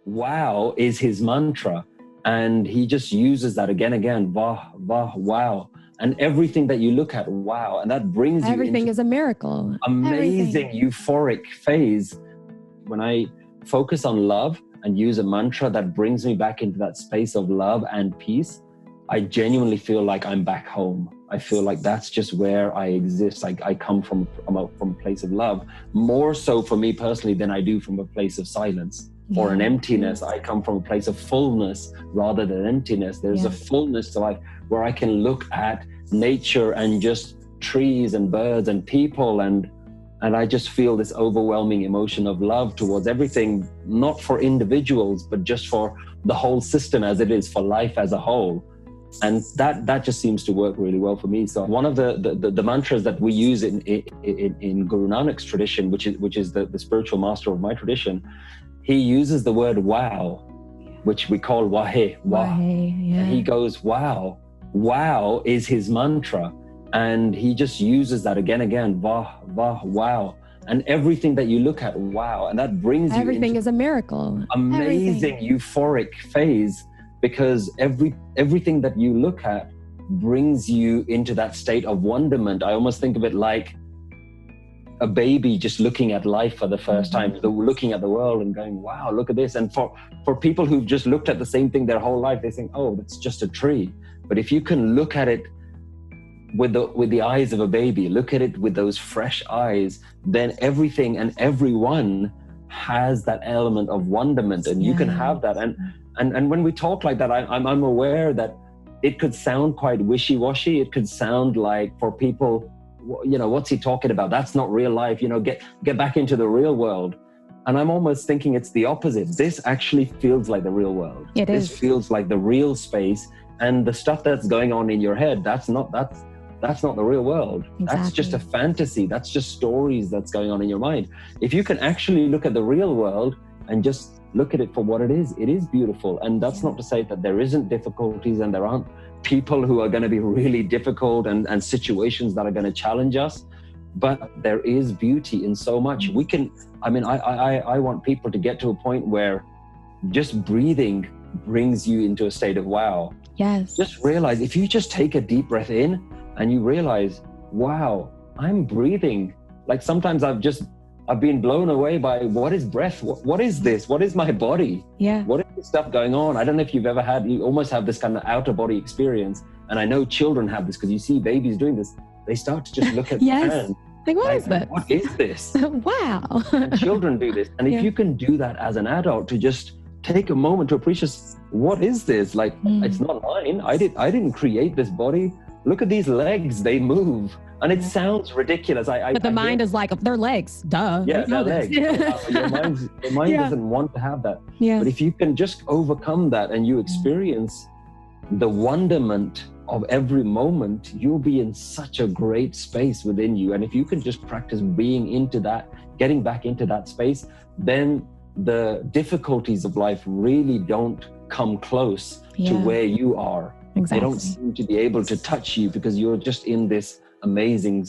wow is his mantra. And he just uses that again, vah, vah, wow. And everything that you look at, wow. And that brings you Everything is a miracle. Amazing, euphoric phase. When I focus on love and use a mantra that brings me back into that space of love and peace, I genuinely feel like I'm back home. I feel like that's just where I exist. I come from a place of love, more so for me personally than I do from a place of silence or an emptiness. I come from a place of fullness rather than emptiness. There's a fullness to life where I can look at nature and just trees and birds and people, and I just feel this overwhelming emotion of love towards everything, not for individuals, but just for the whole system as it is, for life as a whole. And that just seems to work really well for me. So one of the mantras that we use in Guru Nanak's tradition, which is the spiritual master of my tradition, he uses the word wow, which we call wahe, wah. And he goes, wow. Wow is his mantra. And he just uses that again, vah, vah, wow. And everything that you look at, wow. And that brings you Everything is a miracle. Amazing, euphoric phase, because everything that you look at brings you into that state of wonderment. I almost think of it like a baby just looking at life for the first time, looking at the world and going, wow, look at this. And for people who've just looked at the same thing their whole life, they think, oh, that's just a tree. But if you can look at it with the eyes of a baby, look at it with those fresh eyes, then everything and everyone has that element of wonderment, and you can have that. And when we talk like that, I'm aware that it could sound quite wishy-washy. It could sound like, for people, you know, what's he talking about? That's not real life. You know, get back into the real world. And I'm almost thinking it's the opposite. This actually feels like the real world. This feels like the real space. And the stuff that's going on in your head, that's not the real world. Exactly. That's just a fantasy. That's just stories that's going on in your mind. If you can actually look at the real world and just look at it for what it is beautiful. And that's not to say that there isn't difficulties and there aren't people who are going to be really difficult and situations that are going to challenge us. But there is beauty in so much. We can, I want people to get to a point where just breathing brings you into a state of wow. Yes. Just realize, if you just take a deep breath in and you realize, wow, I'm breathing. Like sometimes I've been blown away by, what is breath? What is this? What is my body? Yeah. What is this stuff going on? I don't know if you've ever you almost have this kind of outer body experience. And I know children have this, because you see babies doing this. They start to just look at the hand. Like, what is this? What is this? Wow. And children do this. And if you can do that as an adult, to just take a moment to appreciate, what is this? Like, it's not mine. I didn't create this body. Look at these legs, they move. And it sounds ridiculous. But the mind is like, they're legs, duh. Yeah, they're legs. Your mind doesn't want to have that. Yeah. But if you can just overcome that and you experience the wonderment of every moment, you'll be in such a great space within you. And if you can just practice being into that, getting back into that space, then the difficulties of life really don't come close to where you are. Exactly. They don't seem to be able to touch you, because you're just in this amazing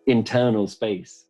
internal space.